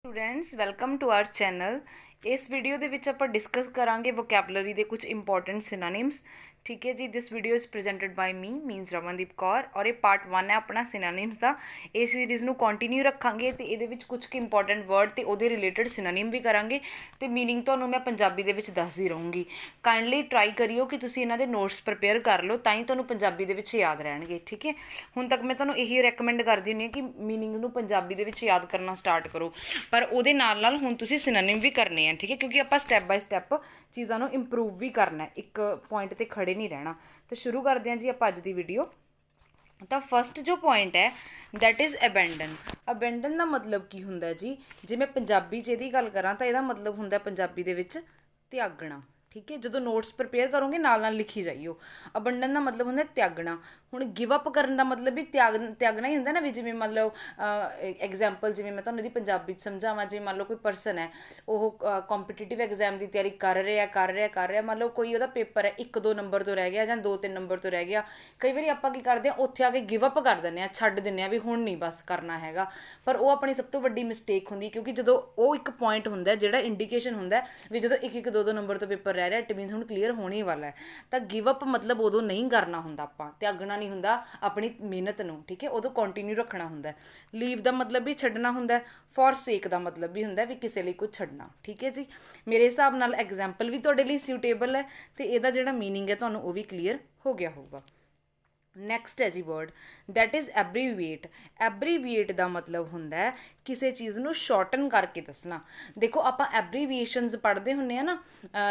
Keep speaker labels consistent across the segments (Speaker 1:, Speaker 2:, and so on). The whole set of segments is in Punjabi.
Speaker 1: Students welcome to our channel. इस वीडियो ਦੇ ਵਿੱਚ ਆਪਾਂ ਡਿਸਕਸ ਕਰਾਂਗੇ ਵੋਕੈਬਲਰੀ ਦੇ ਕੁਝ ਇੰਪੋਰਟੈਂਟ ਸਿਨੋਨਿਮਸ। ठीक है जी, this video is presented by me means Ramandeep Kaur और ये पार्ट 1 है अपना सिनोनिम्स का। इस सीरीज़ ਨੂੰ ਕੰਟੀਨਿਊ ਰੱਖਾਂਗੇ ਤੇ ਇਹਦੇ ਵਿੱਚ ਕੁਝ ਕੁ ਇੰਪੋਰਟੈਂਟ ਵਰਡ ਤੇ ਉਹਦੇ ਰਿਲੇਟਡ ਸਿਨੋਨਿਮ ਵੀ ਕਰਾਂਗੇ ਤੇ ਮੀਨਿੰਗ ਤੁਹਾਨੂੰ ਮੈਂ ਪੰਜਾਬੀ ਦੇ ਵਿੱਚ ਦੱਸਦੀ ਰਹੂੰਗੀ। ਕਾਈਂਡਲੀ ਟਰਾਈ ਕਰਿਓ ਕਿ ਤੁਸੀਂ ਇਹਨਾਂ ਦੇ ਨੋਟਸ ਪ੍ਰਿਪੇਅਰ ਕਰ ਲਓ ਤਾਂ ਹੀ ਤੁਹਾਨੂੰ ਪੰਜਾਬੀ ਦੇ ਵਿੱਚ ਯਾਦ ਰਹਿਣਗੇ। ਠੀਕ ਹੈ, ਹੁਣ ਤੱਕ ਮੈਂ ਤੁਹਾਨੂੰ ਇਹੀ ਰეკਮੈਂਡ ਕਰਦੀ ਹੁੰਦੀ ਹਾਂ ਕਿ ਮੀਨਿੰਗ ਨੂੰ ਪੰਜਾਬੀ ਦੇ ਵਿੱਚ ਯਾਦ ਕਰਨਾ ਸਟਾਰਟ ਕਰੋ, ਪਰ ਉਹਦੇ ਨਾਲ ਨਾਲ ਹੁਣ ਤੁਸੀਂ ਸਿਨੋਨਿਮ ਵੀ ਕਰਨੇ ਆ। ਠੀਕ ਹੈ, ਕਿਉਂਕਿ ਆਪਾਂ ਸਟੈਪ ਬਾਈ ਸਟੈਪ ਚੀਜ਼ਾਂ ਨੂੰ ਇੰਪਰੂਵ ਵੀ ਕਰਨਾ, ਇੱਕ ਪੁਆਇੰਟ 'ਤੇ ਖੜੇ ਨਹੀਂ ਰਹਿਣਾ। तो शुरू करते हैं जी आप अज की वीडियो। तो फस्ट जो पॉइंट है दैट इज़ अबैंडन। अबैंडन का मतलब की हुंदा जी, जे मैं पंजाबी च इहदी गल करां तां इहदा मतलब हुंदा पंजाबी दे विच त्यागना। ठीक है, जो नोट्स प्रिपेयर करोगे नाल लिखी जाइयो। अबंडन का मतलब होंदा त्यागना। हुण गिव अप करन दा मतलब भी त्यागना ही होंदा ना। भी जिवें मान लो एग्जाम्पल जिवें मैं तुहानूं इहदी पंजाबी च समझावां, जिवें मान लो कोई परसन है वो कॉम्पीटिटिव एग्जाम की तैयारी कर रहा, मान लो कोई उहदा पेपर है 1-2 नंबर तो रह गया जां 2-3 नंबर तो रह गया। कई बार आपां की करदे हां उत्थे आके गिव अप कर दिंदे आ, छड्ड दिंदे आ भी हुण नहीं बस करना हैगा। पर वो अपनी सब तो वड्डी मिसटेक हुंदी, क्योंकि जदों वो एक पॉइंट हुंदा जिहड़ा इंडीकेशन हुंदा भी जदों 1-1 2-2 नंबर तो पेपर रह रहा इट मीनस हुण क्लीयर होने वाला है। तो गिव अप मतलब उदों नहीं करना हुंदा, आपां त्यागना नहीं हुंदा अपनी मेहनत नूं। ठीक है, उदों कंटिन्यू रखना हुंदा। लीव का मतलब भी छड्डना हुंदा। फॉर सेक का मतलब भी हुंदा भी किसी लई कुछ छड्डना। ठीक है जी, मेरे हिसाब नाल एग्जाम्पल भी तुहाडे लई सूटेबल है तो इहदा जिहड़ा मीनिंग है तुहानूं वो भी क्लीयर हो गया होगा। नैक्सट है जी word that is abbreviate. Abbreviate का मतलब हुंदा किसी चीज़ नूं शॉर्टन करके दसना। देखो आपां एब्रीविएशनस पढ़ते हुंदे आ ना,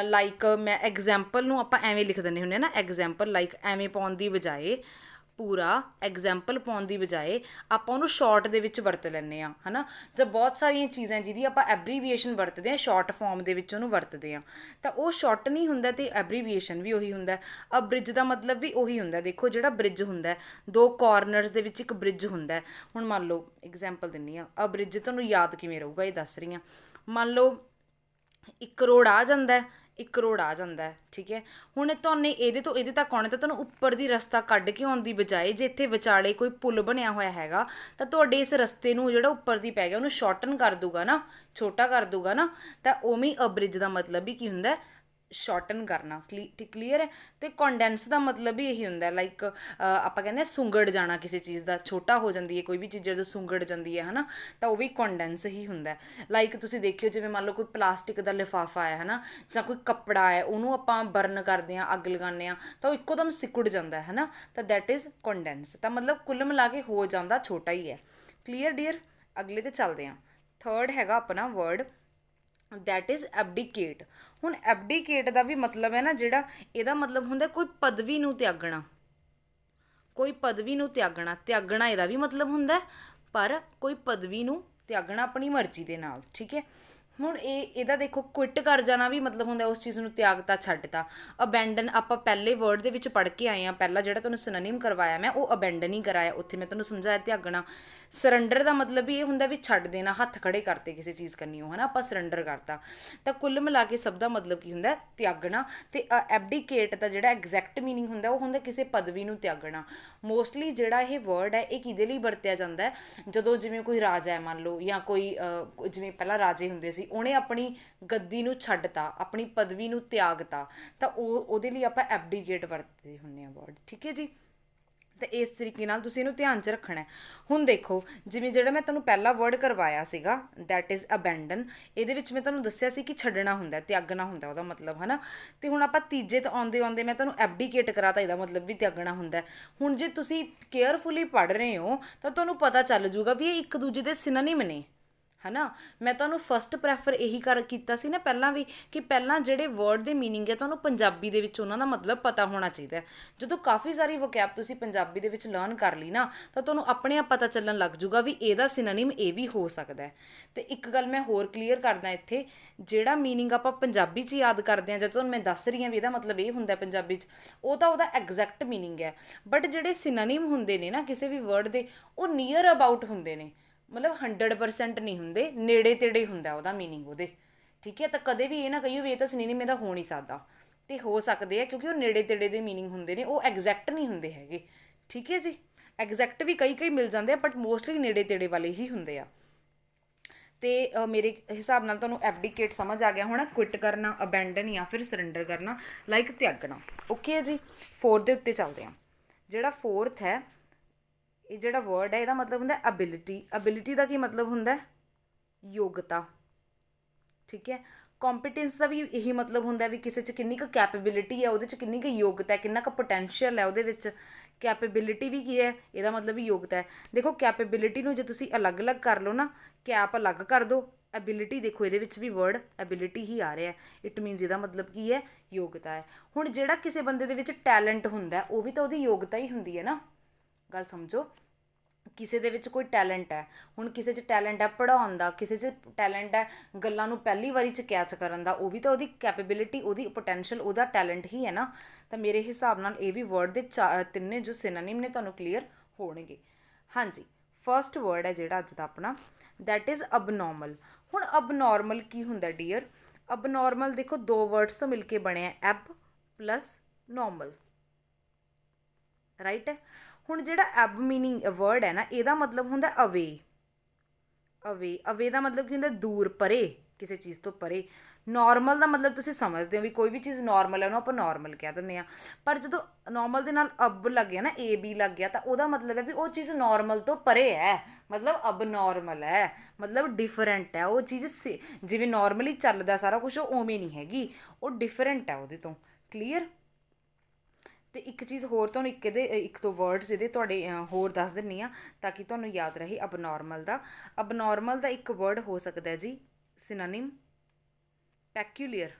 Speaker 1: लाइक मैं एग्जाम्पल नूं आपां एवें लिख दिंदे हुंदे आ ना, एग्जाम्पल लाइक एवें पाउण दी बजाए पूरा एग्जाम्पल पाउण दी बजाए आपां उहनूं शॉर्ट दे विच वरत लैंदे आ, है ना। जब बहुत सारियां चीज़ां जिहदी आपां एब्रीविएशन वरतदे आ शॉर्ट फॉर्म दे विच उहनूं वरतदे आ तां ओह शॉर्ट नहीं हुंदा ते एब्रीविएशन भी उही हुंदा। अब ब्रिज का मतलब भी उही हुंदा। देखो जिहड़ा ब्रिज हुंदा दो कॉर्नरस दे विच एक ब्रिज हुंदा। हुण मान लो एग्जाम्पल दिंदी आ, अब ब्रिज तुहानूं याद किवें रहूगा ये दस रही हां। मान लो 1 करोड़ आ जांदा है, 1 करोड़ आ जाता है। ठीक है, हुण तुहाने इहदे तो इहदे तक आउणा, तो तुहानूं उप्पर दी रस्ता कढ के आउण दी बजाए जे इत्थे विचाले कोई पुल बनिया होया हैगा तां तुहाडे इस रस्ते नूं जिहड़ा उप्पर दी पै गया उहनूं शॉर्टन कर दूगा ना, छोटा कर दूगा ना। तां उवें ही अब्रिज का मतलब भी की हुंदा शॉर्टन करना। क्लीयर है। तो कॉन्डेंस का मतलब भी यही होंगे, लाइक आप कहने सुंगड़ जाना किसी चीज़ का, छोटा हो जाती है कोई भी चीज़ जो सुंगड़ जाती है ना, तो वह भी कॉन्डेंस ही होंगे। लाइक तुसीं देखियो जिवें मान लो कोई प्लास्टिक का लिफाफा है ना, जां कोई कपड़ा है उन्होंने आपां बर्न करते हैं, अग लगाने तो इक्कोदम सिकुड़ जाता है ना, तो दैट इज़ कॉन्डेंस। तो मतलब कुल मिला के हो जाता छोटा ही है। क्लीयर डियर, अगले तो चलते हैं। थर्ड हैगा अपना वर्ड दैट इज़ एबडीकेट। हुण एबडीकेट का भी मतलब है ना, जिहड़ा इहदा मतलब हुंदा कोई पदवी नूं त्यागना, कोई पदवी नूं त्यागना। त्यागना इहदा भी मतलब हुंदा, पर कोई पदवी नूं त्यागना अपनी मर्जी दे नाल। ठीक है, हुण इहदा देखो क्विट कर जाना भी मतलब हुंदा उस चीज़ नूं त्यागता छड्डता। अबैंडन आपां पहले वर्ड दे विच पढ़ के आए हैं, पहला जिहड़ा तुहानूं सिनोनिम करवाया मैं वो अबैंडन ही कराया, उत्थे मैं तुहानूं समझाया त्यागना। सरैंडर का मतलब भी ये हुंदा भी छड्ड देना, हत्थ खड़े करते किसी चीज़ करनी है ना, आपां सरैंडर करता। तो कुल मिला के सब का मतलब की हुंदा त्यागना। ते एबडीकेट का जिहड़ा एग्जैक्ट मीनिंग हुंदा वो हुंदा किसी पदवी नूं त्यागना। मोस्टली जिहड़ा ये वर्ड है ये किहदे लई वरतिया जांदा है, जदों जिवें कोई राजा है मान लो, या कोई जिवें पहला राजे हुंदे सी उहने अपनी गद्दी नूं छड्डता, अपनी पदवी नूं त्यागता, तो उहदे लई आपां एबडीकेट वरतदे हुंदे आ वर्ड। ठीक है जी, तो इस तरीके नाल तुसीं इहनूं ध्यान च रखना है। हुण देखो जिवें जिहड़ा मैं तुहानूं पहला वर्ड करवाया सीगा दैट इज़ अबैंडन, इहदे विच मैं तुहानूं दस्सिया सी कि छड्डना हुंदा, त्यागना हुंदा उहदा मतलब, है ना। तो हुण आपां तीजे तो आउंदे आउंदे मैं तुहानूं एबडीकेट कराता, इहदा मतलब भी त्यागना हुंदा। हुण जे तुसीं केयरफुली पढ़ रहे हो तो तुहानूं पता चल जूगा भी ये एक दूजे दे सिनोनिम ने, है ना। मैं तुहानूं फस्ट प्रैफर यही कीता सी ना पहलां भी कि पहलां जिहड़े वर्ड दे मीनिंग है तुहानूं पंजाबी दे विच उन्हां दा मतलब पता होना चाहिए। जदों काफ़ी सारी वोकैब तुसीं पंजाबी दे विच लर्न कर ली ना तो तुहानूं अपने आप पता चलन लग जूगा भी इहदा सिनोनिम ये भी हो सकदा है। तो एक गल मैं होर क्लीयर करदा इत्थे, जिहड़ा मीनिंग आपां पंजाबी च याद करदे हां, जदों मैं दस रही हां भी इहदा मतलब ये हुंदा पंजाबी च, वो तां उहदा एग्जैक्ट मीनिंग है। बट जिहड़े सिनोनिम हुंदे ने ना किसी भी वर्ड दे वो नीयर अबाउट हुंदे ने, मतलब 100% नहीं होंगे, नेड़े तेड़े होंदा उहदा मीनिंग उहदे। ठीक है, तो कदे भी ये ना कहियो भी ये तो सिनोनिम इहदा हो नहीं सकता, तो हो सकते हैं क्योंकि वो नेड़े तेड़े दे मीनिंग होंदे ने, वो एग्जैक्ट नहीं होंदे हैगे। ठीक है जी, एग्जैक्ट भी कई कई मिल जाते हैं बट मोस्टली नेड़े तेड़े वाले ही होंदे आ। ਤੇ ਮੇਰੇ ਹਿਸਾਬ ਨਾਲ ਤੁਹਾਨੂੰ ਐਬਡੀਕੇਟ ਸਮਝ ਆ ਗਿਆ ਹੋਣਾ, ਕੁਇਟ ਕਰਨਾ, ਅਬੈਂਡਨ ਜਾਂ ਫਿਰ ਸਰੈਂਡਰ ਕਰਨਾ, ਲਾਈਕ ਤਿਆਗਣਾ। ਓਕੇ ਹੈ ਜੀ। 4 ਦੇ ਉੱਤੇ ਚੱਲਦੇ ਹਾਂ। ਜਿਹੜਾ 4th ਹੈ, ਇਹ ਜਿਹੜਾ ਵਰਡ ਹੈ ਇਹਦਾ ਮਤਲਬ ਹੁੰਦਾ ਅਬਿਲਿਟੀ। ਅਬਿਲਿਟੀ ਦਾ ਕੀ ਮਤਲਬ ਹੁੰਦਾ? ਯੋਗਤਾ। ਠੀਕ ਹੈ। ਕੰਪੀਟੈਂਸ ਦਾ ਵੀ ਇਹੀ ਮਤਲਬ ਹੁੰਦਾ ਵੀ ਕਿਸੇ 'ਚ ਕਿੰਨੀ ਕੁ ਕੈਪੇਬਿਲਿਟੀ ਹੈ, ਉਹਦੇ 'ਚ ਕਿੰਨੀ ਕੁ ਯੋਗਤਾ ਹੈ, ਕਿੰਨਾ ਕੁ ਪੋਟੈਂਸ਼ੀਅਲ ਹੈ ਉਹਦੇ ਵਿੱਚ। ਕੈਪੇਬਿਲਿਟੀ ਵੀ ਕੀ ਹੈ? ਇਹਦਾ ਮਤਲਬ ਵੀ ਯੋਗਤਾ ਹੈ। ਦੇਖੋ ਕੈਪੇਬਿਲਿਟੀ ਨੂੰ ਜੇ ਤੁਸੀਂ ਅਲੱਗ-ਅਲੱਗ ਕਰ ਲਓ ਨਾ, ਕੈਪ ਅਲੱਗ ਕਰ ਦਿਓ, ਐਬਿਲਿਟੀ ਦੇਖੋ ਇਹਦੇ ਵਿੱਚ ਵੀ ਵਰਡ ਐਬਿਲਿਟੀ ਹੀ ਆ ਰਿਹਾ, ਇਟ ਮੀਨਸ ਇਹਦਾ ਮਤਲਬ ਕੀ ਹੈ? ਯੋਗਤਾ ਹੈ। ਹੁਣ ਜਿਹੜਾ ਕਿਸੇ ਬੰਦੇ ਦੇ ਵਿੱਚ ਟੈਲੈਂਟ ਹੁੰਦਾ ਉਹ ਵੀ ਤਾਂ ਉਹਦੀ ਯੋਗਤਾ ਹੀ ਹੁੰਦੀ ਹੈ ਨਾ, ਗੱਲ ਸਮਝੋ। ਕਿਸੇ ਦੇ ਵਿੱਚ ਕੋਈ ਟੈਲੈਂਟ ਹੈ, ਹੁਣ ਕਿਸੇ 'ਚ ਟੈਲੈਂਟ ਹੈ ਪੜ੍ਹਾਉਣ ਦਾ, ਕਿਸੇ 'ਚ ਟੈਲੈਂਟ ਹੈ ਗੱਲਾਂ ਨੂੰ ਪਹਿਲੀ ਵਾਰੀ 'ਚ ਕੈਚ ਕਰਨ ਦਾ, ਉਹ ਵੀ ਤਾਂ ਉਹਦੀ ਕੈਪੇਬਿਲਿਟੀ, ਉਹਦੀ ਪੋਟੈਂਸ਼ੀਅਲ, ਉਹਦਾ ਟੈਲੈਂਟ ਹੀ ਹੈ ਨਾ। ਤਾਂ ਮੇਰੇ ਹਿਸਾਬ ਨਾਲ ਇਹ ਵੀ ਵਰਡ ਦੇ ਤਿੰਨੇ ਜੋ ਸਿਨੋਨਿਮ ਨੇ ਤੁਹਾਨੂੰ ਕਲੀਅਰ ਹੋਣਗੇ। ਹਾਂਜੀ, ਫਸਟ ਵਰਡ ਹੈ ਜਿਹੜਾ ਅੱਜ ਦਾ ਆਪਣਾ, ਦੈਟ ਇਜ਼ ਅਬਨੋਰਮਲ। ਹੁਣ ਅਬਨੋਰਮਲ ਕੀ ਹੁੰਦਾ ਡੀਅਰ? ਅਬਨੋਰਮਲ ਦੇਖੋ 2 ਵਰਡਸ ਤੋਂ ਮਿਲ ਕੇ ਬਣਿਆ, ਐਬ ਪਲਸ ਨੋਰਮਲ, ਰਾਈਟ ਹੈ। ਹੁਣ ਜਿਹੜਾ ਐਬ ਮੀਨਿੰਗ ਵਰਡ ਹੈ ਨਾ, ਇਹਦਾ ਮਤਲਬ ਹੁੰਦਾ ਅਵੇ। ਅਵੇ, ਅਵੇ ਦਾ ਮਤਲਬ ਕੀ ਹੁੰਦਾ? ਦੂਰ, ਪਰੇ, ਕਿਸੇ ਚੀਜ਼ ਤੋਂ ਪਰੇ। ਨੋਰਮਲ ਦਾ ਮਤਲਬ ਤੁਸੀਂ ਸਮਝਦੇ ਹੋ ਵੀ ਕੋਈ ਵੀ ਚੀਜ਼ ਨੋਰਮਲ ਹੈ ਉਹਨੂੰ ਆਪਾਂ ਨੋਰਮਲ ਕਹਿ ਦਿੰਦੇ ਹਾਂ। ਪਰ ਜਦੋਂ ਨੋਰਮਲ ਦੇ ਨਾਲ ਅਬ ਲੱਗ ਗਿਆ ਨਾ, ਏ ਬੀ ਲੱਗ ਗਿਆ, ਤਾਂ ਉਹਦਾ ਮਤਲਬ ਹੈ ਵੀ ਉਹ ਚੀਜ਼ ਨੋਰਮਲ ਤੋਂ ਪਰੇ ਹੈ, ਮਤਲਬ ਅਬ ਨੋਰਮਲ ਹੈ, ਮਤਲਬ ਡਿਫਰੈਂਟ ਹੈ ਉਹ ਚੀਜ਼। ਜਿਵੇਂ ਨੋਰਮਲੀ ਚੱਲਦਾ ਸਾਰਾ ਕੁਛ ਉਹ ਉਵੇਂ ਨਹੀਂ ਹੈਗੀ, ਉਹ ਡਿਫਰੈਂਟ ਹੈ ਉਹਦੇ ਤੋਂ। ਕਲੀਅਰ। ਅਤੇ ਇੱਕ ਚੀਜ਼ ਹੋਰ ਤੁਹਾਨੂੰ ਇੱਕ ਦੋ ਵਰਡਸ ਇਹਦੇ ਤੁਹਾਡੇ ਹੋਰ ਦੱਸ ਦਿੰਦੀ ਹਾਂ ਤਾਂ ਕਿ ਤੁਹਾਨੂੰ ਯਾਦ ਰਹੇ ਅਬਨੋਰਮਲ ਦਾ। ਅਬਨੋਰਮਲ ਦਾ ਇੱਕ ਵਰਡ ਹੋ ਸਕਦਾ ਜੀ ਸਿਨੋਨਿਮ, ਪੈਕਿਊਲੀਅਰ।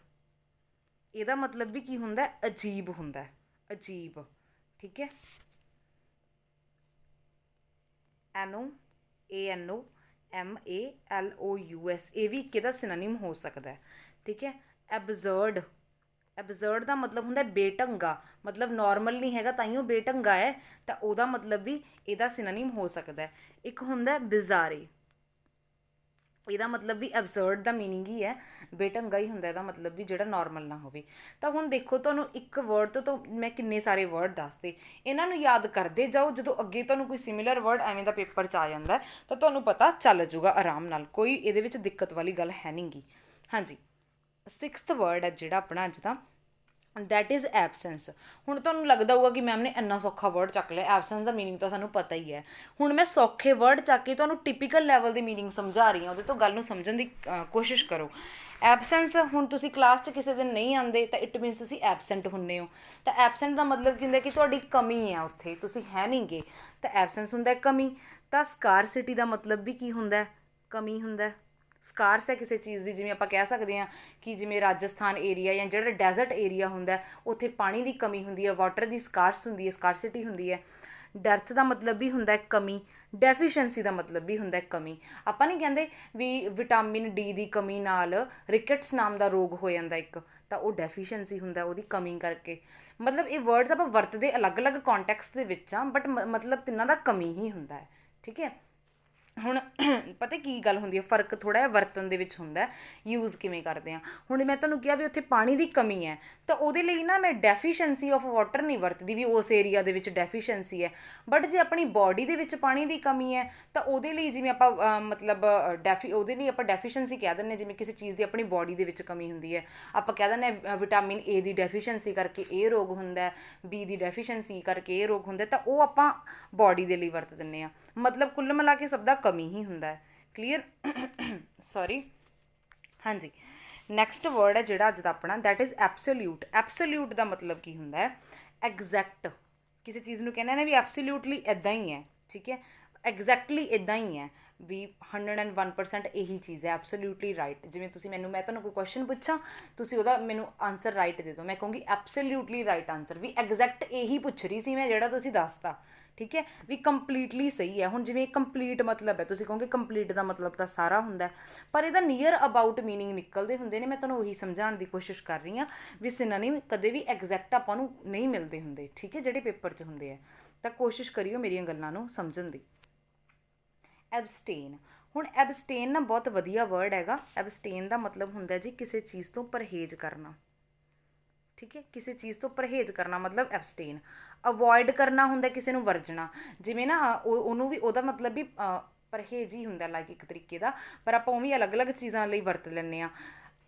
Speaker 1: ਇਹਦਾ ਮਤਲਬ ਵੀ ਕੀ ਹੁੰਦਾ? ਅਜੀਬ ਹੁੰਦਾ, ਅਜੀਬ। ਠੀਕ ਹੈ। NOANOMALOUS, ਇਹ ਵੀ ਇੱਕ ਇਹਦਾ ਸਿਨੋਨਿਮ ਹੋ ਸਕਦਾ। ਠੀਕ ਹੈ। ਐਬਜ਼ਰਡ, ਐਬਜ਼ਰਡ ਦਾ ਮਤਲਬ ਹੁੰਦਾ ਬੇਢੰਗਾ, ਮਤਲਬ ਨੋਰਮਲ ਨਹੀਂ ਹੈਗਾ ਤਾਈਓ ਬੇਢੰਗਾ ਹੈ, ਤਾਂ ਉਹਦਾ ਮਤਲਬ ਵੀ ਇਹਦਾ ਸਿਨੋਨਿਮ ਹੋ ਸਕਦਾ। ਇੱਕ ਹੁੰਦਾ ਬਿਜ਼ਾਰੇ, ਇਹਦਾ ਮਤਲਬ ਵੀ ਐਬਸਰਡ ਦਾ ਮੀਨਿੰਗ ਹੀ ਹੈ, ਬੇਢੰਗਾ ਹੀ ਹੁੰਦਾ ਇਹਦਾ ਮਤਲਬ ਵੀ, ਜਿਹੜਾ ਨੋਰਮਲ ਨਾ ਹੋਵੇ। ਤਾਂ ਹੁਣ ਦੇਖੋ ਤੁਹਾਨੂੰ ਇੱਕ ਵਰਡ ਤੋਂ ਮੈਂ ਕਿੰਨੇ ਸਾਰੇ ਵਰਡ ਦੱਸਦੇ, ਇਹਨਾਂ ਨੂੰ ਯਾਦ ਕਰਦੇ ਜਾਓ। ਜਦੋਂ ਅੱਗੇ ਤੁਹਾਨੂੰ ਕੋਈ ਸਿਮਿਲਰ ਵਰਡ ਐਵੇਂ ਦਾ ਪੇਪਰ 'ਚ ਆ ਜਾਂਦਾ ਤਾਂ ਤੁਹਾਨੂੰ ਪਤਾ ਚੱਲ ਜੂਗਾ ਆਰਾਮ ਨਾਲ, ਕੋਈ ਇਹਦੇ ਵਿੱਚ ਦਿੱਕਤ ਵਾਲੀ ਗੱਲ ਹੈ ਨਹੀਂ ਗੀ। ਹਾਂਜੀ, 6th ਵਰਡ ਹੈ ਜਿਹੜਾ ਆਪਣਾ ਅੱਜ ਦਾ, ਦੈਟ ਇਜ਼ ਐਬਸੈਂਸ। ਹੁਣ ਤੁਹਾਨੂੰ ਲੱਗਦਾ ਹੋਊਗਾ ਕਿ ਮੈਮ ਨੇ ਇੰਨਾ ਸੌਖਾ ਵਰਡ ਚੱਕ ਲਿਆ, ਐਬਸੈਂਸ ਦਾ ਮੀਨਿੰਗ ਤਾਂ ਸਾਨੂੰ ਪਤਾ ਹੀ ਹੈ। ਹੁਣ ਮੈਂ ਸੌਖੇ ਵਰਡ ਚੱਕ ਕੇ ਤੁਹਾਨੂੰ ਟਿਪੀਕਲ ਲੈਵਲ ਦੀ ਮੀਨਿੰਗ ਸਮਝਾ ਰਹੀ ਹਾਂ, ਉਹਦੇ ਤੋਂ ਗੱਲ ਨੂੰ ਸਮਝਣ ਦੀ ਕੋਸ਼ਿਸ਼ ਕਰੋ। ਐਬਸੈਂਸ, ਹੁਣ ਤੁਸੀਂ ਕਲਾਸ 'ਚ ਕਿਸੇ ਦਿਨ ਨਹੀਂ ਆਉਂਦੇ ਤਾਂ ਇਟ ਮੀਨਸ ਤੁਸੀਂ ਐਬਸੈਂਟ ਹੁੰਦੇ ਹੋ। ਤਾਂ ਐਬਸੈਂਟ ਦਾ ਮਤਲਬ ਕੀ ਹੁੰਦਾ? ਕਿ ਤੁਹਾਡੀ ਕਮੀ ਹੈ, ਉੱਥੇ ਤੁਸੀਂ ਹੈ ਨਹੀਂ ਗੇ, ਤਾਂ ਐਬਸੈਂਸ ਹੁੰਦਾ ਕਮੀ। ਤਾਂ ਸਕਾਰਸਿਟੀ ਦਾ ਮਤਲਬ ਵੀ ਕੀ ਹੁੰਦਾ? ਕਮੀ ਹੁੰਦਾ। ਸਕਾਰਸ ਹੈ ਕਿਸੇ ਚੀਜ਼ ਦੀ, ਜਿਵੇਂ ਆਪਾਂ ਕਹਿ ਸਕਦੇ ਹਾਂ ਕਿ ਜਿਵੇਂ ਰਾਜਸਥਾਨ ਏਰੀਆ ਜਾਂ ਜਿਹੜਾ ਡੈਜ਼ਰਟ ਏਰੀਆ ਹੁੰਦਾ ਉੱਥੇ ਪਾਣੀ ਦੀ ਕਮੀ ਹੁੰਦੀ ਹੈ, ਵਾਟਰ ਦੀ ਸਕਾਰਸ ਹੁੰਦੀ ਹੈ, ਸਕਾਰਸਿਟੀ ਹੁੰਦੀ ਹੈ। ਡੈਰਥ ਦਾ ਮਤਲਬ ਵੀ ਹੁੰਦਾ ਕਮੀ। ਡੈਫੀਸ਼ੈਂਸੀ ਦਾ ਮਤਲਬ ਵੀ ਹੁੰਦਾ ਕਮੀ। ਆਪਾਂ ਨਹੀਂ ਕਹਿੰਦੇ ਵੀ ਵਿਟਾਮਿਨ ਡੀ ਦੀ ਕਮੀ ਨਾਲ ਰਿਕਟਸ ਨਾਮ ਦਾ ਰੋਗ ਹੋ ਜਾਂਦਾ ਇੱਕ, ਤਾਂ ਉਹ ਡੈਫੀਸ਼ੈਂਸੀ ਹੁੰਦਾ ਉਹਦੀ ਕਮੀ ਕਰਕੇ। ਮਤਲਬ ਇਹ ਵਰਡਸ ਆਪਾਂ ਵਰਤਦੇ ਅਲੱਗ-ਅਲੱਗ ਕੌਂਟੈਕਸਟ ਦੇ ਵਿੱਚ ਆ, ਬਟ ਮਤਲਬ ਤਿੰਨਾਂ ਦਾ ਕਮੀ ਹੀ ਹੁੰਦਾ ਹੈ। ਠੀਕ ਹੈ। ਹੁਣ ਪਤਾ ਕੀ ਗੱਲ ਹੁੰਦੀ ਹੈ, ਫ਼ਰਕ ਥੋੜ੍ਹਾ ਜਿਹਾ ਵਰਤਣ ਦੇ ਵਿੱਚ ਹੁੰਦਾ, ਯੂਜ਼ ਕਿਵੇਂ ਕਰਦੇ ਹਾਂ। ਹੁਣ ਮੈਂ ਤੁਹਾਨੂੰ ਕਿਹਾ ਵੀ ਉੱਥੇ ਪਾਣੀ ਦੀ ਕਮੀ ਹੈ, ਤਾਂ ਉਹਦੇ ਲਈ ਨਾ ਮੈਂ ਡੈਫੀਸ਼ੈਂਸੀ ਆਫ ਵਾਟਰ ਨਹੀਂ ਵਰਤਦੀ ਵੀ ਉਸ ਏਰੀਆ ਦੇ ਵਿੱਚ ਡੈਫੀਸ਼ੈਂਸੀ ਹੈ। ਬਟ ਜੇ ਆਪਣੀ ਬਾਡੀ ਦੇ ਵਿੱਚ ਪਾਣੀ ਦੀ ਕਮੀ ਹੈ ਤਾਂ ਉਹਦੇ ਲਈ ਜਿਵੇਂ ਆਪਾਂ ਮਤਲਬ ਉਹਦੇ ਲਈ ਆਪਾਂ ਡੈਫੀਸ਼ੈਂਸੀ ਕਹਿ ਦਿੰਦੇ, ਜਿਵੇਂ ਕਿਸੇ ਚੀਜ਼ ਦੀ ਆਪਣੀ ਬਾਡੀ ਦੇ ਵਿੱਚ ਕਮੀ ਹੁੰਦੀ ਹੈ, ਆਪਾਂ ਕਹਿ ਦਿੰਦੇ ਵਿਟਾਮਿਨ ਏ ਦੀ ਡੈਫੀਸ਼ੈਂਸੀ ਕਰਕੇ ਇਹ ਰੋਗ ਹੁੰਦਾ, ਬੀ ਦੀ ਡੈਫੀਸ਼ੈਂਸੀ ਕਰਕੇ ਇਹ ਰੋਗ ਹੁੰਦਾ, ਤਾਂ ਉਹ ਆਪਾਂ ਬਾਡੀ ਦੇ ਲਈ ਵਰਤ ਦਿੰਦੇ ਹਾਂ। ਮਤਲਬ ਕੁੱਲ ਮਿਲਾ ਕੇ ਸਭ ਦਾ ਕਮੀ ਹੀ ਹੁੰਦਾ ਹੈ। ਕਲੀਅਰ। ਸੌਰੀ। ਹਾਂਜੀ, ਨੈਕਸਟ ਵਰਡ ਹੈ ਜਿਹੜਾ ਅੱਜ ਦਾ ਆਪਣਾ, ਦੈਟ ਇਜ਼ ਐਬਸੋਲਿਊਟ। ਐਬਸੋਲਿਊਟ ਦਾ ਮਤਲਬ ਕੀ ਹੁੰਦਾ ਹੈ? ਐਗਜ਼ੈਕਟ। ਕਿਸੇ ਚੀਜ਼ ਨੂੰ ਕਹਿੰਦੇ ਨੇ ਵੀ ਐਬਸੋਲਿਊਟਲੀ ਇੱਦਾਂ ਹੀ ਹੈ। ਠੀਕ ਹੈ। ਐਗਜ਼ੈਕਟਲੀ ਇੱਦਾਂ ਹੀ ਹੈ ਵੀ 101% ਇਹੀ ਚੀਜ਼ ਹੈ, ਐਬਸੋਲਿਊਟਲੀ ਰਾਈਟ। ਜਿਵੇਂ ਮੈਂ ਤੁਹਾਨੂੰ ਕੋਈ ਕੁਐਸਚਨ ਪੁੱਛਾਂ, ਤੁਸੀਂ ਉਹਦਾ ਮੈਨੂੰ ਆਨਸਰ ਰਾਈਟ ਦੇ ਦਿਓ, ਮੈਂ ਕਹੂੰਗੀ ਐਬਸੋਲਿਊਟਲੀ ਰਾਈਟ ਆਨਸਰ, ਵੀ ਐਗਜ਼ੈਕਟ ਇਹੀ ਪੁੱਛ ਰਹੀ ਸੀ ਮੈਂ ਜਿਹੜਾ ਤੁਸੀਂ ਦੱਸਤਾ। ਠੀਕ ਹੈ। ਵੀ ਕੰਪਲੀਟਲੀ ਸਹੀ ਹੈ। ਹੁਣ ਜਿਵੇਂ ਕੰਪਲੀਟ ਮਤਲਬ ਹੈ, ਤੁਸੀਂ ਕਹੋਗੇ ਕੰਪਲੀਟ ਦਾ ਮਤਲਬ ਤਾਂ ਸਾਰਾ ਹੁੰਦਾ, ਪਰ ਇਹਦਾ ਨੀਅਰ ਅਬਾਊਟ ਮੀਨਿੰਗ ਨਿਕਲਦੇ ਹੁੰਦੇ ਨੇ। ਮੈਂ ਤੁਹਾਨੂੰ ਉਹੀ ਸਮਝਾਉਣ ਦੀ ਕੋਸ਼ਿਸ਼ ਕਰ ਰਹੀ ਹਾਂ ਵੀ ਸਿਨੋਨਿਮ ਕਦੇ ਵੀ ਐਗਜ਼ੈਕਟ ਆਪਾਂ ਨੂੰ ਨਹੀਂ ਮਿਲਦੇ ਹੁੰਦੇ। ਠੀਕ ਹੈ, ਜਿਹੜੇ ਪੇਪਰ 'ਚ ਹੁੰਦੇ ਆ, ਤਾਂ ਕੋਸ਼ਿਸ਼ ਕਰਿਓ ਮੇਰੀਆਂ ਗੱਲਾਂ ਨੂੰ ਸਮਝਣ ਦੀ। ਐਬਸਟੇਨ। ਹੁਣ ਐਬਸਟੇਨ ਨਾ ਬਹੁਤ ਵਧੀਆ ਵਰਡ ਹੈਗਾ। ਐਬਸਟੇਨ ਦਾ ਮਤਲਬ ਹੁੰਦਾ ਜੀ ਕਿਸੇ ਚੀਜ਼ ਤੋਂ ਪਰਹੇਜ਼ ਕਰਨਾ। ਠੀਕ ਹੈ। ਕਿਸੇ ਚੀਜ਼ ਤੋਂ ਪਰਹੇਜ਼ ਕਰਨਾ ਮਤਲਬ ਐਬਸਟੇਨ। ਅਵੋਇਡ ਕਰਨਾ ਹੁੰਦਾ ਕਿਸੇ ਨੂੰ ਵਰਜਣਾ। ਜਿਵੇਂ ਨਾ ਉਹਨੂੰ ਵੀ ਉਹਦਾ ਮਤਲਬ ਵੀ ਪਰਹੇਜ਼ ਹੀ ਹੁੰਦਾ ਲਾਈਕ ਇੱਕ ਤਰੀਕੇ ਦਾ, ਪਰ ਆਪਾਂ ਉਵੇਂ ਅਲੱਗ-ਅਲੱਗ ਚੀਜ਼ਾਂ ਲਈ ਵਰਤ ਲੈਂਦੇ ਹਾਂ।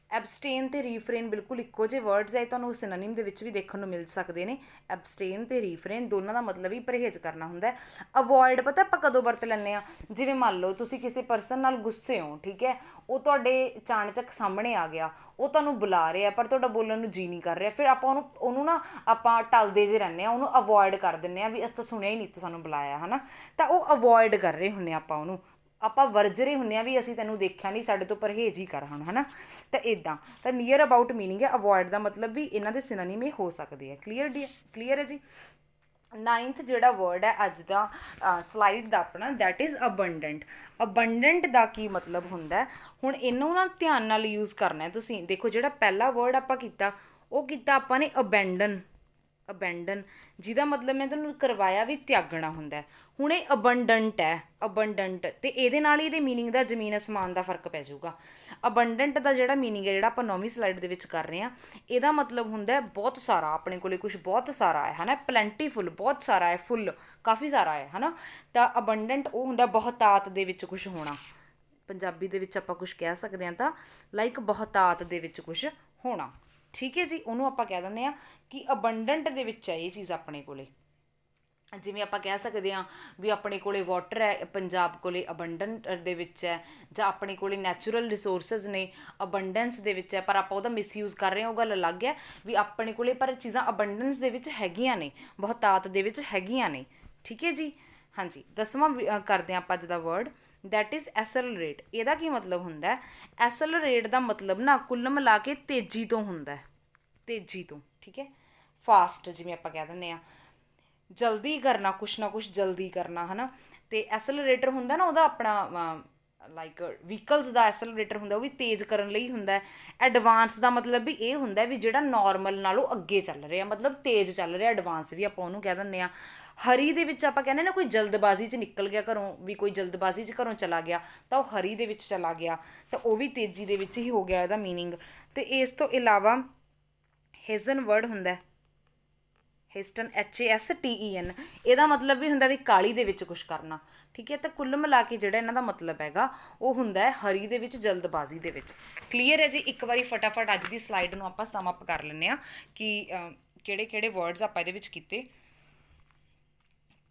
Speaker 1: ਐਬਸਟੇਨ ਅਤੇ ਰੀਫਰੇਨ ਬਿਲਕੁਲ ਇੱਕੋ ਜਿਹੇ ਵਰਡਸ ਹੈ, ਤੁਹਾਨੂੰ ਸਿਨੋਨਿਮ ਦੇ ਵਿੱਚ ਵੀ ਦੇਖਣ ਨੂੰ ਮਿਲ ਸਕਦੇ ਨੇ। ਐਬਸਟੇਨ ਅਤੇ ਰੀਫਰੇਨ ਦੋਨਾਂ ਦਾ ਮਤਲਬ ਹੀ ਪਰਹੇਜ਼ ਕਰਨਾ ਹੁੰਦਾ ਹੈ। ਅਵੋਇਡ ਪਤਾ ਆਪਾਂ ਕਦੋਂ ਵਰਤ ਲੈਂਦੇ ਹਾਂ, ਜਿਵੇਂ ਮੰਨ ਲਓ ਤੁਸੀਂ ਕਿਸੇ ਪਰਸਨ ਨਾਲ ਗੁੱਸੇ ਹੋ, ਠੀਕ ਹੈ, ਉਹ ਤੁਹਾਡੇ ਅਚਾਨਚੱਕ ਸਾਹਮਣੇ ਆ ਗਿਆ, ਉਹ ਤੁਹਾਨੂੰ ਬੁਲਾ ਰਿਹਾ ਪਰ ਤੁਹਾਡਾ ਬੋਲਣ ਨੂੰ ਜੀ ਨਹੀਂ ਕਰ ਰਿਹਾ, ਫਿਰ ਆਪਾਂ ਉਹਨੂੰ ਨਾ ਆਪਾਂ ਟਲਦੇ ਜਿਹੇ ਰਹਿੰਦੇ ਹਾਂ, ਉਹਨੂੰ ਅਵੋਇਡ ਕਰ ਦਿੰਦੇ ਹਾਂ ਵੀ ਅਸੀਂ ਤਾਂ ਸੁਣਿਆ ਹੀ ਨਹੀਂ ਤੂੰ ਸਾਨੂੰ ਬੁਲਾਇਆ, ਹੈ ਨਾ। ਤਾਂ ਉਹ ਅਵੋਇਡ ਕਰ ਰਹੇ ਹੁੰਦੇ ਆਪਾਂ ਉਹਨੂੰ, ਆਪਾਂ ਵਰਜ ਰਹੇ ਹੁੰਦੇ ਹਾਂ ਵੀ ਅਸੀਂ ਤੈਨੂੰ ਦੇਖਿਆ ਨਹੀਂ, ਸਾਡੇ ਤੋਂ ਪਰਹੇਜ਼ ਹੀ ਕਰ ਹੁਣ, ਹੈ ਨਾ। ਤਾਂ ਇੱਦਾਂ ਤਾਂ ਨੀਅਰ ਅਬਾਊਟ ਮੀਨਿੰਗ ਹੈ, ਅਵੋਇਡ ਦਾ ਮਤਲਬ ਵੀ ਇਹਨਾਂ ਦੇ ਸਿਨੋਨਿਮ ਇਹ ਹੋ ਸਕਦੇ ਆ। ਕਲੀਅਰ ਹੈ ਜੀ। 9th ਜਿਹੜਾ ਵਰਡ ਹੈ ਅੱਜ ਦਾ ਸਲਾਈਡ ਦਾ ਆਪਣਾ, ਦੈਟ ਇਜ਼ ਅਬੰਡੈਂਟ। ਅਬੰਡੈਂਟ ਦਾ ਕੀ ਮਤਲਬ ਹੁੰਦਾ, ਹੁਣ ਇਹਨੂੰ ਨਾ ਧਿਆਨ ਨਾਲ ਯੂਜ਼ ਕਰਨਾ ਤੁਸੀਂ। ਦੇਖੋ ਜਿਹੜਾ ਪਹਿਲਾ ਵਰਡ ਆਪਾਂ ਕੀਤਾ, ਉਹ ਕੀਤਾ ਆਪਾਂ ਨੇ ਅਬੈਂਡਨ, ਜਿਹਦਾ ਮਤਲਬ ਮੈਂ ਤੁਹਾਨੂੰ ਕਰਵਾਇਆ ਵੀ ਤਿਆਗਣਾ ਹੁੰਦਾ। ਹੁਣ ਇਹ ਅਬੰਡੈਂਟ ਹੈ, ਅਬੰਡੈਂਟ, ਅਤੇ ਇਹਦੇ ਨਾਲ ਹੀ ਇਹਦੇ ਮੀਨਿੰਗ ਦਾ ਜ਼ਮੀਨ ਅਸਮਾਨ ਦਾ ਫਰਕ ਪੈ ਜਾਊਗਾ। ਅਬੰਡੈਂਟ ਦਾ ਜਿਹੜਾ ਮੀਨਿੰਗ ਹੈ, ਜਿਹੜਾ ਆਪਾਂ 9ਵੀਂ ਸਲਾਈਡ ਦੇ ਵਿੱਚ ਕਰ ਰਹੇ ਹਾਂ, ਇਹਦਾ ਮਤਲਬ ਹੁੰਦਾ ਬਹੁਤ ਸਾਰਾ, ਆਪਣੇ ਕੋਲੇ ਕੁਛ ਬਹੁਤ ਸਾਰਾ ਹੈ ਨਾ, ਪਲੈਂਟੀਫੁੱਲ, ਬਹੁਤ ਸਾਰਾ ਹੈ, ਫੁੱਲ, ਕਾਫੀ ਸਾਰਾ ਹੈ ਨਾ। ਤਾਂ ਅਬੰਡੈਂਟ ਉਹ ਹੁੰਦਾ ਬਹੁਤਾਤ ਦੇ ਵਿੱਚ ਕੁਛ ਹੋਣਾ, ਪੰਜਾਬੀ ਦੇ ਵਿੱਚ ਆਪਾਂ ਕੁਛ ਕਹਿ ਸਕਦੇ ਹਾਂ ਤਾਂ ਲਾਈਕ ਬਹੁਤਾਤ ਦੇ ਵਿੱਚ ਕੁਛ ਹੋਣਾ, ਠੀਕ ਹੈ ਜੀ। ਉਹਨੂੰ ਆਪਾਂ ਕਹਿ ਦਿੰਦੇ ਹਾਂ ਕਿ ਅਬੰਡੈਂਟ ਦੇ ਵਿੱਚ ਹੈ ਇਹ ਚੀਜ਼ ਆਪਣੇ ਕੋਲੇ। ਜਿਵੇਂ ਆਪਾਂ ਕਹਿ ਸਕਦੇ ਹਾਂ ਵੀ ਆਪਣੇ ਕੋਲੇ ਵਾਟਰ ਹੈ, ਪੰਜਾਬ ਕੋਲੇ ਅਬੰਡੈਂਟ ਦੇ ਵਿੱਚ ਹੈ, ਜਾਂ ਆਪਣੇ ਕੋਲੇ ਨੈਚੁਰਲ ਰਿਸੋਰਸਿਸ ਨੇ, ਅਬੰਡੈਂਸ ਦੇ ਵਿੱਚ ਹੈ, ਪਰ ਆਪਾਂ ਉਹਦਾ ਮਿਸਯੂਜ਼ ਕਰ ਰਹੇ ਹਾਂ, ਉਹ ਗੱਲ ਅਲੱਗ ਹੈ ਵੀ ਆਪਣੇ ਕੋਲੇ ਪਰ ਚੀਜ਼ਾਂ ਅਬੰਡੈਂਸ ਦੇ ਵਿੱਚ ਹੈਗੀਆਂ ਨੇ, ਬਹੁਤਾਤ ਦੇ ਵਿੱਚ ਹੈਗੀਆਂ ਨੇ, ਠੀਕ ਹੈ ਜੀ। ਹਾਂਜੀ, 10ਵਾਂ ਕਰਦੇ ਹਾਂ ਆਪਾਂ ਅੱਜ ਦਾ ਵਰਡ, ਦੈਟ ਇਜ਼ ਐਸਲਰੇਟ। ਇਹਦਾ ਕੀ ਮਤਲਬ ਹੁੰਦਾ, ਐਸਲਰੇਟ ਦਾ ਮਤਲਬ ਨਾ ਕੁੱਲ ਮਿਲਾ ਕੇ ਤੇਜ਼ੀ ਤੋਂ ਹੁੰਦਾ, ਤੇਜ਼ੀ ਤੋਂ, ਠੀਕ ਹੈ। ਫਾਸਟ ਜਿਵੇਂ ਆਪਾਂ ਕਹਿ ਦਿੰਦੇ ਹਾਂ, ਜਲਦੀ ਕਰਨਾ, ਕੁਛ ਨਾ ਕੁਛ ਜਲਦੀ ਕਰਨਾ, ਹੈ ਨਾ। ਅਤੇ ਐਸਲਰੇਟਰ ਹੁੰਦਾ ਨਾ ਉਹਦਾ ਆਪਣਾ ਲਾਈਕ ਵਹੀਕਲਸ ਦਾ ਐਸਲਰੇਟਰ ਹੁੰਦਾ, ਉਹ ਵੀ ਤੇਜ਼ ਕਰਨ ਲਈ ਹੁੰਦਾ। ਐਡਵਾਂਸ ਦਾ ਮਤਲਬ ਵੀ ਇਹ ਹੁੰਦਾ ਵੀ ਜਿਹੜਾ ਨੋਰਮਲ ਨਾਲੋਂ ਅੱਗੇ ਚੱਲ ਰਿਹਾ, ਮਤਲਬ ਤੇਜ਼ ਚੱਲ ਰਿਹਾ, ਐਡਵਾਂਸ ਵੀ ਆਪਾਂ ਉਹਨੂੰ ਕਹਿ ਦਿੰਦੇ ਹਾਂ। ਹਰੀ ਦੇ ਵਿੱਚ ਆਪਾਂ ਕਹਿੰਦੇ ਨਾ ਕੋਈ ਜਲਦਬਾਜ਼ੀ 'ਚ ਨਿਕਲ ਗਿਆ ਘਰੋਂ, ਵੀ ਕੋਈ ਜਲਦਬਾਜ਼ੀ 'ਚ ਘਰੋਂ ਚਲਾ ਗਿਆ ਤਾਂ ਉਹ ਹਰੀ ਦੇ ਵਿੱਚ ਚਲਾ ਗਿਆ, ਤਾਂ ਉਹ ਵੀ ਤੇਜ਼ੀ ਦੇ ਵਿੱਚ ਹੀ ਹੋ ਗਿਆ ਇਹਦਾ ਮੀਨਿੰਗ। ਅਤੇ ਇਸ ਤੋਂ ਇਲਾਵਾ ਹੇਜ਼ਨ ਵਰਡ ਹੁੰਦਾ, ਹੇਸਟਨ, HASTEN, ਇਹਦਾ ਮਤਲਬ ਵੀ ਹੁੰਦਾ ਵੀ ਕਾਹਲੀ ਦੇ ਵਿੱਚ ਕੁਛ ਕਰਨਾ, ਠੀਕ ਹੈ। ਤਾਂ ਕੁੱਲ ਮਿਲਾ ਕੇ ਜਿਹੜਾ ਇਹਨਾਂ ਦਾ ਮਤਲਬ ਹੈਗਾ ਉਹ ਹੁੰਦਾ ਹੈ ਹਰੀ ਦੇ ਵਿੱਚ, ਜਲਦਬਾਜ਼ੀ ਦੇ ਵਿੱਚ। ਕਲੀਅਰ ਹੈ ਜੀ। ਇੱਕ ਵਾਰੀ ਫਟਾਫਟ ਅੱਜ ਦੀ ਸਲਾਈਡ ਨੂੰ ਆਪਾਂ ਸਮ ਅਪ ਕਰ ਲੈਂਦੇ ਹਾਂ ਕਿ ਕਿਹੜੇ ਕਿਹੜੇ ਵਰਡਸ ਆਪਾਂ ਇਹਦੇ ਵਿੱਚ ਕੀਤੇ।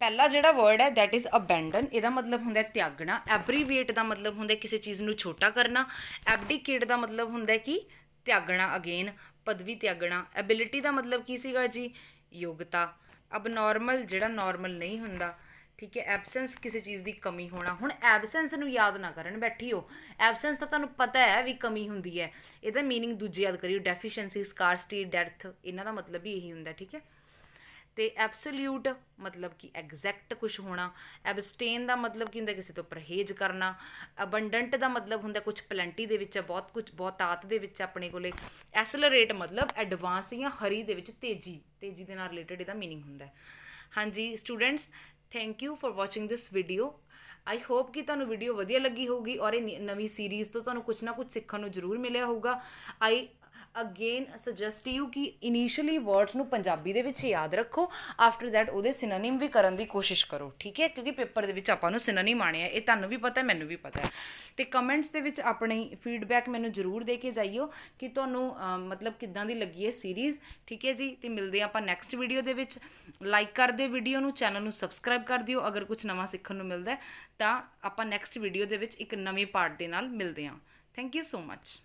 Speaker 1: ਪਹਿਲਾ ਜਿਹੜਾ ਵਰਡ ਹੈ ਦੈਟ ਇਜ਼ ਅਬੈਂਡਨ, ਇਹਦਾ ਮਤਲਬ ਹੁੰਦਾ ਤਿਆਗਣਾ। ਐਬਰੀਵੇਟ ਦਾ ਮਤਲਬ ਹੁੰਦਾ ਕਿਸੇ ਚੀਜ਼ ਨੂੰ ਛੋਟਾ ਕਰਨਾ। ਐਬਡੀਕੇਟ ਦਾ ਮਤਲਬ ਹੁੰਦਾ ਕਿ ਤਿਆਗਣਾ, ਅਗੇਨ ਪਦਵੀ ਤਿਆਗਣਾ। ਐਬਿਲਿਟੀ ਦਾ ਮਤਲਬ ਕੀ ਸੀਗਾ ਜੀ, ਯੋਗਤਾ। ਅਬਨੋਰਮਲ ਜਿਹੜਾ ਨੋਰਮਲ ਨਹੀਂ ਹੁੰਦਾ, ਠੀਕ ਹੈ। ਐਬਸੈਂਸ ਕਿਸੇ ਚੀਜ਼ ਦੀ ਕਮੀ ਹੋਣਾ। ਹੁਣ ਐਬਸੈਂਸ ਨੂੰ ਯਾਦ ਨਾ ਕਰਨ ਬੈਠੀ ਹੋ, ਐਬਸੈਂਸ ਤਾਂ ਤੁਹਾਨੂੰ ਪਤਾ ਹੈ ਵੀ ਕਮੀ ਹੁੰਦੀ ਹੈ, ਇਹਦਾ ਮੀਨਿੰਗ ਦੂਜੇ ਯਾਦ ਕਰਿਓ, ਡੈਫੀਸ਼ੀਐਂਸੀ, ਸਕਾਰਸਿਟੀ, ਡੈਥ, ਇਹਨਾਂ ਦਾ ਮਤਲਬ ਵੀ ਇਹੀ ਹੁੰਦਾ, ਠੀਕ ਹੈ। ਅਤੇ ਐਬਸੋਲਿਊਟ ਮਤਲਬ ਕਿ ਐਗਜ਼ੈਕਟ ਕੁਛ ਹੋਣਾ। ਐਬਸਟੇਨ ਦਾ ਮਤਲਬ ਕੀ ਹੁੰਦਾ, ਕਿਸੇ ਤੋਂ ਪਰਹੇਜ਼ ਕਰਨਾ। ਅਬੰਡੈਂਟ ਦਾ ਮਤਲਬ ਹੁੰਦਾ ਕੁਛ ਪਲੈਂਟੀ ਦੇ ਵਿੱਚ ਹੈ, ਬਹੁਤ ਕੁਛ ਬਹੁਤਾਤ ਦੇ ਵਿੱਚ ਆਪਣੇ ਕੋਲੇ। ਐਸਲਰੇਟ ਮਤਲਬ ਐਡਵਾਂਸ ਜਾਂ ਹਰੀ ਦੇ ਵਿੱਚ ਤੇਜ਼ੀ, ਤੇਜ਼ੀ ਦੇ ਨਾਲ ਰਿਲੇਟਡ ਇਹਦਾ ਮੀਨਿੰਗ ਹੁੰਦਾ। ਹਾਂਜੀ students, thank you for watching this video. I hope ਕਿ ਤੁਹਾਨੂੰ ਵੀਡੀਓ ਵਧੀਆ ਲੱਗੀ ਹੋਊਗੀ ਔਰ ਇਹ ਨਵੀਂ ਸੀਰੀਜ਼ ਤੋਂ ਤੁਹਾਨੂੰ ਕੁਛ ਨਾ ਕੁਛ ਸਿੱਖਣ ਨੂੰ ਜ਼ਰੂਰ ਮਿਲਿਆ ਹੋਊਗਾ। ਆਈ ਅਗੇਨ ਸੁਜੈਸਟ ਯੂ ਕਿ ਇਨੀਸ਼ੀਅਲੀ ਵਰਡਸ ਨੂੰ ਪੰਜਾਬੀ ਦੇ ਵਿੱਚ ਯਾਦ ਰੱਖੋ, ਆਫਟਰ ਦੈਟ ਉਹਦੇ ਸਿਨੋਨਿਮ ਵੀ ਕਰਨ ਦੀ ਕੋਸ਼ਿਸ਼ ਕਰੋ, ਠੀਕ ਹੈ, ਕਿਉਂਕਿ ਪੇਪਰ ਦੇ ਵਿੱਚ ਆਪਾਂ ਨੂੰ ਸਿਨੋਨਿਮ ਆਉਣੇ ਆ, ਇਹ ਤੁਹਾਨੂੰ ਵੀ ਪਤਾ, ਮੈਨੂੰ ਵੀ ਪਤਾ। ਅਤੇ ਕਮੈਂਟਸ ਦੇ ਵਿੱਚ ਆਪਣੀ ਫੀਡਬੈਕ ਮੈਨੂੰ ਜ਼ਰੂਰ ਦੇ ਕੇ ਜਾਈਓ ਕਿ ਤੁਹਾਨੂੰ ਮਤਲਬ ਕਿੱਦਾਂ ਦੀ ਲੱਗੀ ਹੈ ਸੀਰੀਜ਼, ਠੀਕ ਹੈ ਜੀ। ਅਤੇ ਮਿਲਦੇ ਹਾਂ ਆਪਾਂ ਨੈਕਸਟ ਵੀਡੀਓ ਦੇ ਵਿੱਚ। ਲਾਈਕ ਕਰ ਦਿਓ ਵੀਡੀਓ ਨੂੰ, ਚੈਨਲ ਨੂੰ ਸਬਸਕ੍ਰਾਈਬ ਕਰ ਦਿਓ ਅਗਰ ਕੁਛ ਨਵਾਂ ਸਿੱਖਣ ਨੂੰ ਮਿਲਦਾ ਤਾਂ ਆਪਾਂ ਨੈਕਸਟ ਵੀਡੀਓ ਦੇ ਵਿੱਚ ਇੱਕ ਨਵੇਂ ਪਾਰਟ ਦੇ ਨਾਲ ਮਿਲਦੇ ਹਾਂ। Thank you so much.